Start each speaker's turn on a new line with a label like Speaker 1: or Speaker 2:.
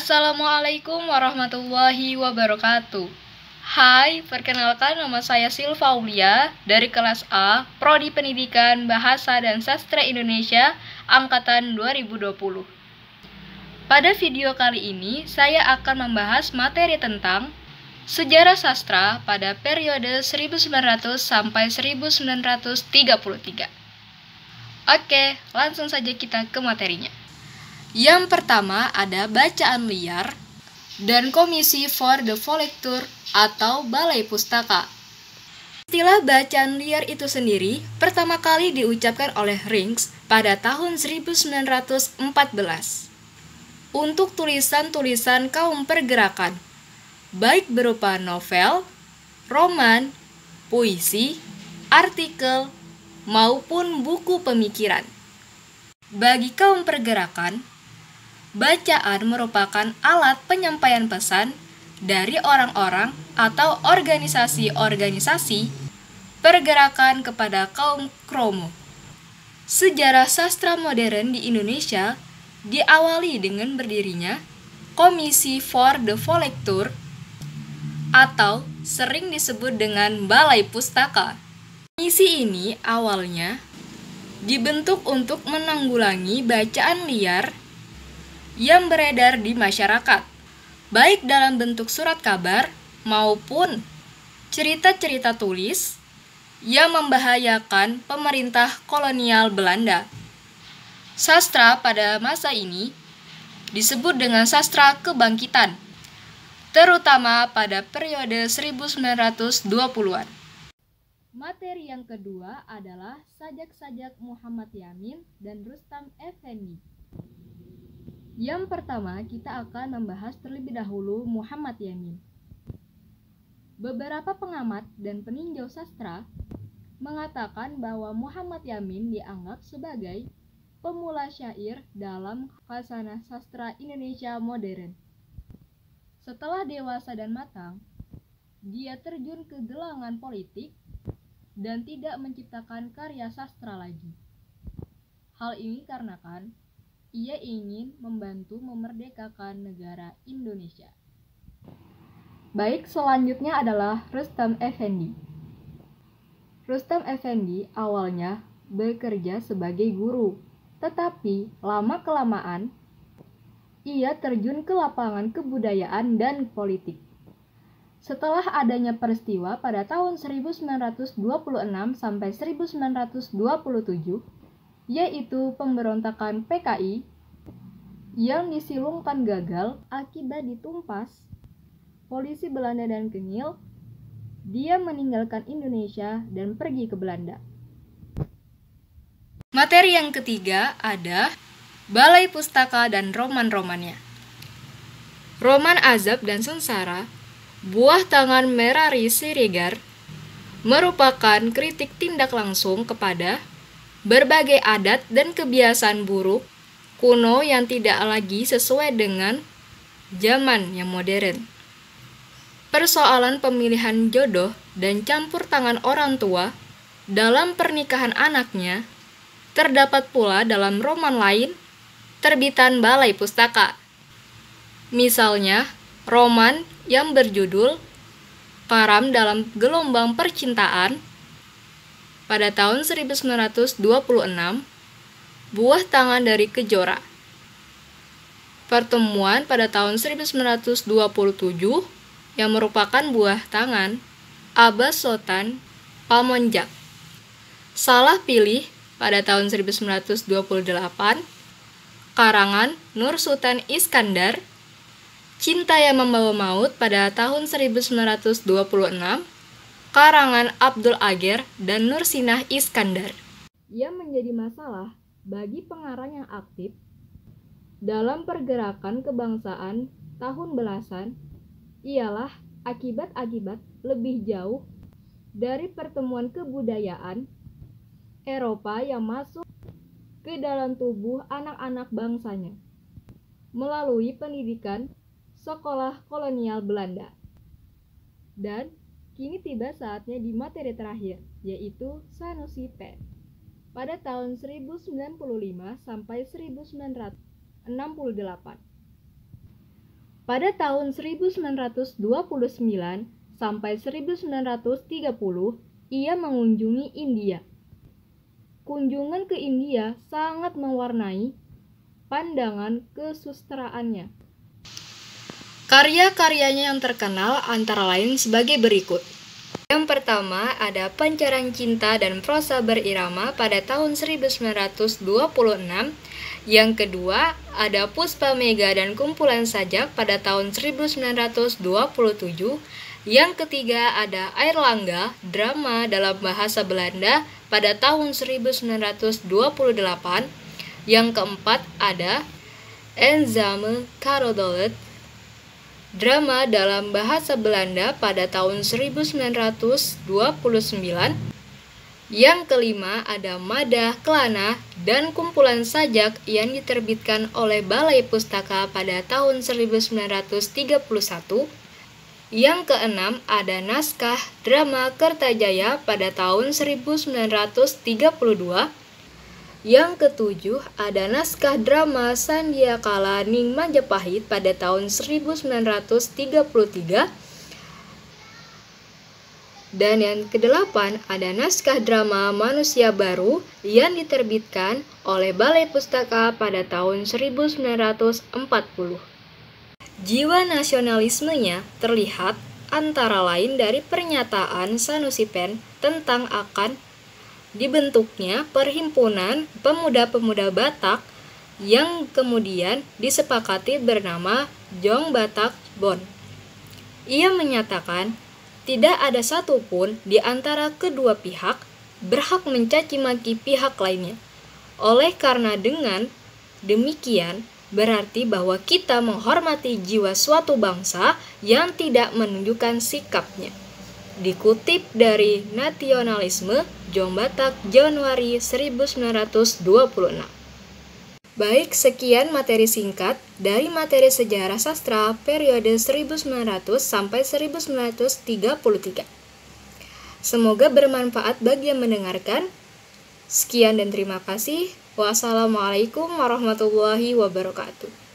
Speaker 1: Assalamualaikum warahmatullahi wabarakatuh. Hai, perkenalkan nama saya Silva Aulia dari kelas A, Prodi Pendidikan Bahasa dan Sastra Indonesia, angkatan 2020. Pada video kali ini, saya akan membahas materi tentang sejarah sastra pada periode 1900 sampai 1933. Oke, langsung saja kita ke materinya. Yang pertama ada bacaan liar dan Komisi for the Volektur atau Balai Pustaka. Istilah bacaan liar itu sendiri pertama kali diucapkan oleh Rinks pada tahun 1914 untuk tulisan-tulisan kaum pergerakan, baik berupa novel, roman, puisi, artikel, maupun buku pemikiran. Bagi kaum pergerakan, bacaan merupakan alat penyampaian pesan dari orang-orang atau organisasi-organisasi pergerakan kepada kaum kromo. Sejarah sastra modern di Indonesia diawali dengan berdirinya Komisi for the Volektur atau sering disebut dengan Balai Pustaka. Komisi ini awalnya dibentuk untuk menanggulangi bacaan liar yang beredar di masyarakat, baik dalam bentuk surat kabar maupun cerita-cerita tulis yang membahayakan pemerintah kolonial Belanda. Sastra pada masa ini disebut dengan sastra kebangkitan, terutama pada periode 1920-an. Materi yang kedua adalah sajak-sajak Muhammad Yamin dan Rustam Effendi. Yang pertama, kita akan membahas terlebih dahulu Muhammad Yamin. Beberapa pengamat dan peninjau sastra mengatakan bahwa Muhammad Yamin dianggap sebagai pemula syair dalam khasanah sastra Indonesia modern. Setelah dewasa dan matang, dia terjun ke gelangan politik dan tidak menciptakan karya sastra lagi. Hal ini karena ia ingin membantu memerdekakan negara Indonesia. Baik, selanjutnya adalah Rustam Effendi. Rustam Effendi awalnya bekerja sebagai guru, tetapi lama-kelamaan ia terjun ke lapangan kebudayaan dan politik. Setelah adanya peristiwa pada tahun 1926 sampai 1927, yaitu pemberontakan PKI yang disilungkan gagal akibat ditumpas polisi Belanda dan Kengil, dia meninggalkan Indonesia dan pergi ke Belanda. Materi yang ketiga ada Balai Pustaka dan roman-romannya. Roman Azab dan Sengsara, Buah Tangan Merari Siregar, merupakan kritik tindak langsung kepada berbagai adat dan kebiasaan buruk kuno yang tidak lagi sesuai dengan zaman yang modern. Persoalan pemilihan jodoh dan campur tangan orang tua dalam pernikahan anaknya terdapat pula dalam roman lain terbitan Balai Pustaka. Misalnya, roman yang berjudul Karam dalam Gelombang Percintaan pada tahun 1926, Buah Tangan dari Kejora. Pertemuan pada tahun 1927 yang merupakan Buah Tangan Abbas Sultan Pamonjak. Salah Pilih pada tahun 1928, karangan Nur Sultan Iskandar. Cinta yang Membawa Maut pada tahun 1926, karangan Abdul Ager dan Nursinah Iskandar. Yang menjadi masalah bagi pengarang yang aktif dalam pergerakan kebangsaan tahun belasan ialah akibat-akibat lebih jauh dari pertemuan kebudayaan Eropa yang masuk ke dalam tubuh anak-anak bangsanya melalui pendidikan sekolah kolonial Belanda. Dan kini tiba saatnya di materi terakhir, yaitu Sanusi Pen pada tahun 1095 sampai 1968. Pada tahun 1929 sampai 1930, ia mengunjungi India. Kunjungan ke India sangat mewarnai pandangan kesusteraannya. Karya-karyanya yang terkenal antara lain sebagai berikut. Yang pertama ada Pancaran Cinta dan Prosa Berirama pada tahun 1926. Yang kedua ada Puspa Mega dan Kumpulan Sajak pada tahun 1927. Yang ketiga ada Airlangga, drama dalam bahasa Belanda pada tahun 1928. Yang keempat ada Enzame Karodolet, drama dalam bahasa Belanda pada tahun 1929. Yang kelima ada Madah, Kelana, dan Kumpulan Sajak yang diterbitkan oleh Balai Pustaka pada tahun 1931. Yang keenam ada Naskah Drama Kertajaya pada tahun 1932. Yang ketujuh ada Naskah Drama Sandiakala Ning Majapahit pada tahun 1933. Dan yang kedelapan ada Naskah Drama Manusia Baru yang diterbitkan oleh Balai Pustaka pada tahun 1940. Jiwa nasionalismenya terlihat antara lain dari pernyataan Sanusi Pen tentang akan dibentuknya Perhimpunan Pemuda-Pemuda Batak yang kemudian disepakati bernama Jong Batak Bon. Ia menyatakan tidak ada satupun di antara kedua pihak berhak mencaci maki pihak lainnya. Oleh karena dengan demikian berarti bahwa kita menghormati jiwa suatu bangsa yang tidak menunjukkan sikapnya. Dikutip dari Nasionalisme Jong Batak Januari 1926. Baik, sekian materi singkat dari materi sejarah sastra periode 1900 sampai 1933. Semoga bermanfaat bagi yang mendengarkan. Sekian dan terima kasih. Wassalamualaikum warahmatullahi wabarakatuh.